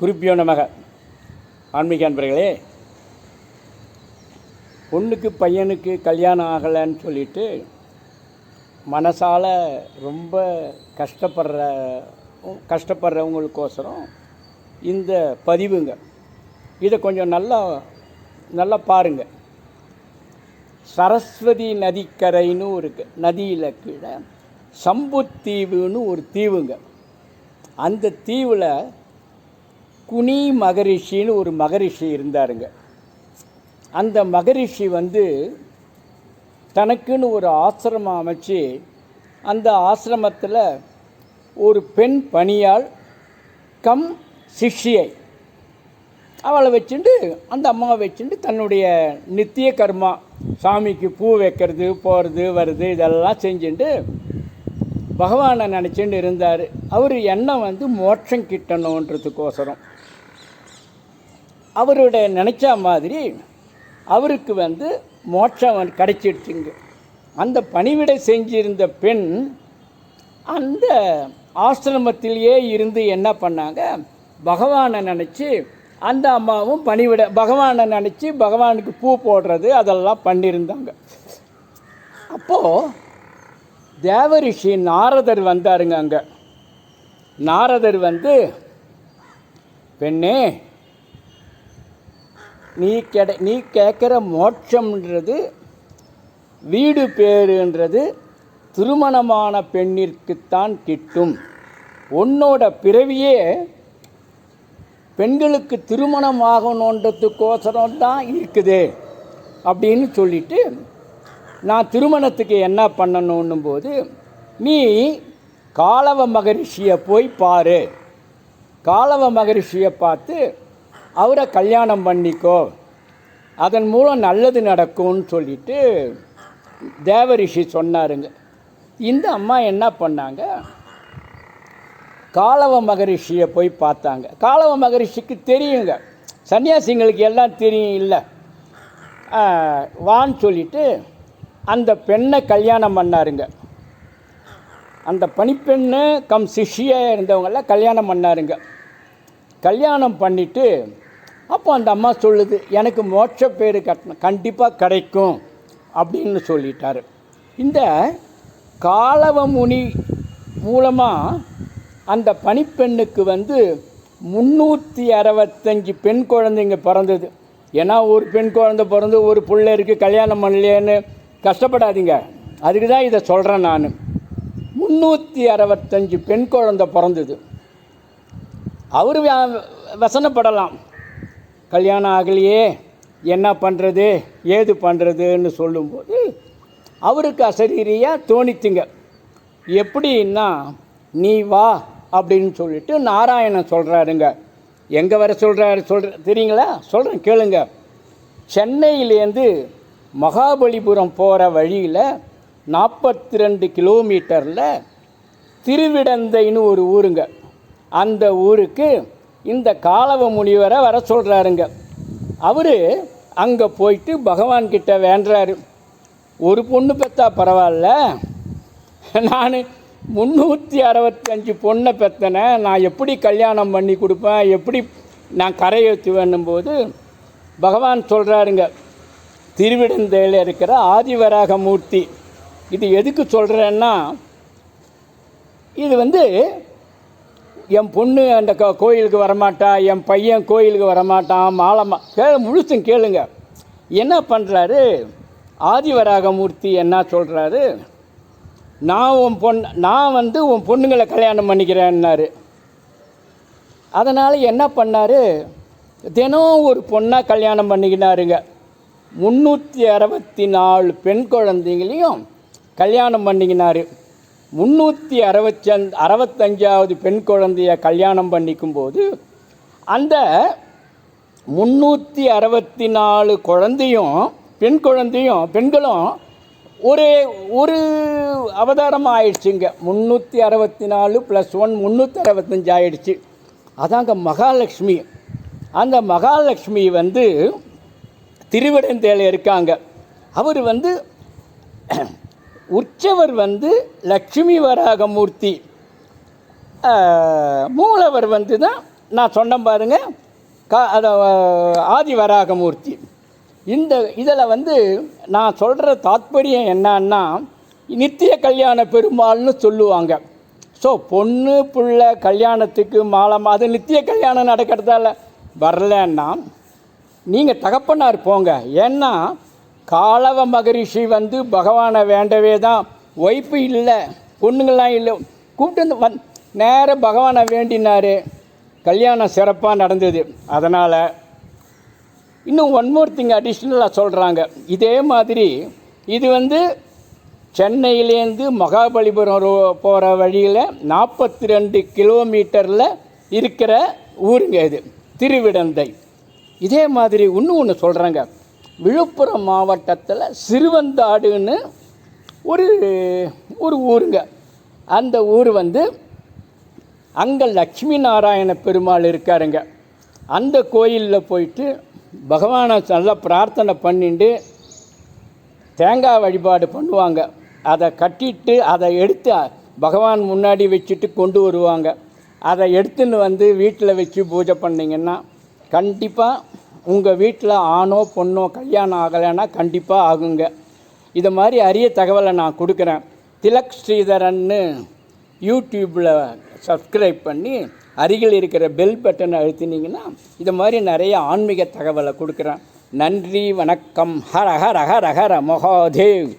குறிப்பியோ நமக. ஆன்மீக அன்பர்களே, பொண்ணுக்கு பையனுக்கு கல்யாணம் ஆகலைன்னு சொல்லிட்டு மனசால் ரொம்ப கஷ்டப்படுறவங்களுக்கோசரம் இந்த பதிவுங்க. இதை கொஞ்சம் நல்லா பாருங்கள். சரஸ்வதி நதிக்கரைன்னு ஒரு நதியில் கீழே சம்புத்தீவுன்னு ஒரு தீவுங்க. அந்த தீவில் குனி மகரிஷின்னு ஒரு மகரிஷி இருந்தாருங்க. அந்த மகரிஷி தனக்குன்னு ஒரு ஆசிரமம் அமைச்சு அந்த ஆசிரமத்தில் ஒரு பெண் பணியாள் கம் சிஷ்யை அவளை வச்சுட்டு அந்த அம்மாவை வச்சுட்டு தன்னுடைய நித்திய கர்மா, சாமிக்கு பூ வைக்கிறது போகிறது வருது இதெல்லாம் செஞ்சுட்டு பகவானை நினச்சிட்டு இருந்தார். அவர் எண்ணம் மோட்சம் கிட்டணுன்றதுக்கோசரம் அவருடைய நினச்ச மாதிரி அவருக்கு மோட்சம் கிடைச்சிடுச்சுங்க. அந்த பணிவிடை செஞ்சிருந்த பெண் அந்த ஆசிரமத்திலேயே இருந்து என்ன பண்ணாங்க, பகவானை நினச்சி அந்த அம்மாவும் பகவானை நினச்சி பகவானுக்கு பூ போடுறது அதெல்லாம் பண்ணியிருந்தாங்க. அப்போது தேவரிஷி நாரதர் வந்தாருங்க. அங்கே நாரதர் பெண்ணே, நீ கேட்குற மோட்சம்ன்றது வீடு பேருன்றது திருமணமான பெண்ணிற்குத்தான் கிட்டும். உன்னோட பிறவியே பெண்களுக்கு திருமணம் ஆகணுன்றதுக்கோசரம் தான் இருக்குது அப்படின்னு சொல்லிட்டு, நான் திருமணத்துக்கு என்ன பண்ணணுன்னும் போது நீ காலவ மகரிஷியை போய் பாரு, காலவ மகரிஷியை பார்த்து அவரை கல்யாணம் பண்ணிக்கோ, அதன் மூலம் நல்லது நடக்கும்னு சொல்லிட்டு தேவரிஷி சொன்னாருங்க. இந்த அம்மா என்ன பண்ணாங்க, காலவ மகரிஷியை போய் பார்த்தாங்க. காலவ மகரிஷிக்கு தெரியுங்க, சன்னியாசிங்களுக்கு எல்லாம் தெரியும் இல்லை, வான்னு சொல்லிட்டு அந்த பெண்ணை கல்யாணம் பண்ணாருங்க. அந்த பணிப்பெண்ணு கம் சிஷ்யாக இருந்தவங்கள கல்யாணம் பண்ணாருங்க. கல்யாணம் பண்ணிவிட்டு அப்போ அந்த அம்மா சொல்லுது, எனக்கு மோட்ச பேர் கண்டிப்பாக கிடைக்கும் அப்படின்னு சொல்லிட்டார். இந்த காலவ முனி மூலமாக அந்த பணிப்பெண்ணுக்கு 365 பெண் குழந்தைங்க பிறந்தது. ஏன்னா ஒரு பெண் குழந்தை பிறந்து ஒரு பிள்ளை இருக்குது கல்யாணம் பண்ணலையேன்னு கஷ்டப்படாதீங்க, அதுக்கு தான் இதை சொல்கிறேன் நான். 365 பெண் குழந்தை பிறந்தது. அவர் வசனப்படலாம், கல்யாணம் ஆகலையே என்ன பண்ணுறது ஏது பண்ணுறதுன்னு சொல்லும்போது அவருக்கு அசரீரியாக தோணித்துங்க. எப்படின்னா, நீ வா அப்படின்னு சொல்லிட்டு நாராயணன் சொல்கிறாருங்க. எங்கே வர சொல்கிறாரு தெரியுங்களா? சொல்கிறேன் கேளுங்க. சென்னையிலேருந்து மகாபலிபுரம் போகிற வழியில் 42 கிலோமீட்டரில் திருவிடந்தைன்னு ஒரு ஊருங்க. அந்த ஊருக்கு இந்த காலவ முனிவரை வர சொல்கிறாருங்க. அவர் அங்கே போயிட்டு பகவான்கிட்ட வேண்டுறாரு, ஒரு பொண்ணு பெற்றா பரவாயில்ல, நான் 365 பொண்ணை பெற்றனை, நான் எப்படி கல்யாணம் பண்ணி கொடுப்பேன், எப்படி நான் கரையேற்றுவேன்னும் போது பகவான் சொல்கிறாருங்க, திருவிடந்தையில் இருக்கிற ஆதிவராக மூர்த்தி. இது எதுக்கு சொல்கிறேன்னா, இது என் பொண்ணு அந்த கோயிலுக்கு வரமாட்டா, என் பையன் கோயிலுக்கு வரமாட்டான், முழுசும் கேளுங்க. என்ன பண்ணுறாரு ஆதிவராகமூர்த்தி, என்ன சொல்கிறாரு, நான் உன் பொண்ணுங்களை கல்யாணம் பண்ணிக்கிறேன்னாரு. அதனால் என்ன பண்ணார், தினம் ஒரு பொண்ணாக கல்யாணம் பண்ணிக்கினாருங்க. 364 பெண் குழந்தைங்களையும் கல்யாணம் பண்ணிக்கினார். 365வது பெண் குழந்தைய கல்யாணம் பண்ணிக்கும்போது அந்த 364 குழந்தையும் பெண்களும் ஒரு அவதாரமாக ஆயிடுச்சுங்க. 364 + 1 365 ஆயிடுச்சு. அதாங்க மகாலட்சுமி. அந்த மகாலட்சுமி திருவிடந்தையில் இருக்காங்க. அவர் உற்சவர் லட்சுமி வராகமூர்த்தி, மூலவர் தான் நான் சொன்னேன் பாருங்க, ஆதி வராகமூர்த்தி. இதில் வந்து நான் சொல்கிற தாத்பரியம் என்னன்னா, நித்திய கல்யாண பெருமாள்னு சொல்லுவாங்க. ஸோ பொண்ணு பிள்ளை கல்யாணத்துக்கு மாலம் அது நித்திய கல்யாணம் நடக்கிறதால வரலன்னா நீங்கள் தகப்பனார் போங்க. ஏன்னா காலவ மகரிஷி வந்து பகவானை வேண்டவே தான், ஒய்ஃபு இல்லை பொண்ணுங்கள்லாம் இல்லை, கூப்பிட்டு வந்து நேராக பகவானை வேண்டினார், கல்யாணம் சிறப்பாக நடந்தது. அதனால் இன்னும் ஒன் மோர் திங் அடிஷ்னலாக சொல்கிறாங்க. இதே மாதிரி இது வந்து சென்னையிலேருந்து மகாபலிபுரம் போகிற வழியில் 42 கிலோமீட்டரில் இருக்கிற ஊருங்க இது, திருவிடந்தை. இதே மாதிரி இன்னும் ஒன்று சொல்கிறாங்க, விழுப்புரம் மாவட்டத்தில் சிறுவந்தாடுன்னு ஒரு ஊருங்க. அந்த ஊர் வந்து அங்கே லக்ஷ்மி நாராயண பெருமாள் இருக்காருங்க. அந்த கோயிலில் போயிட்டு பகவானை நல்லா பிரார்த்தனை பண்ணிட்டு தேங்காய் வழிபாடு பண்ணுவாங்க. அதை கட்டிட்டு அதை எடுத்து பகவான் முன்னாடி வச்சுட்டு கொண்டு வருவாங்க. அதை எடுத்துன்னு வந்து வீட்டில் வச்சு பூஜை பண்ணிங்கன்னா கண்டிப்பாக உங்கள் வீட்டில் ஆணோ பொண்ணோ கல்யாணம் ஆகலைன்னா கண்டிப்பாக ஆகுங்க. இது மாதிரி அரிய தகவலை நான் கொடுக்குறேன். திலக் ஸ்ரீதரன்னு யூடியூப்பில் சப்ஸ்கிரைப் பண்ணி அருகில் இருக்கிற பெல் பட்டனை அழுத்தினீங்கன்னா இது மாதிரி நிறைய ஆன்மீக தகவலை கொடுக்குறேன். நன்றி, வணக்கம். ஹர ஹர ஹர ஹர மகாதேவ்.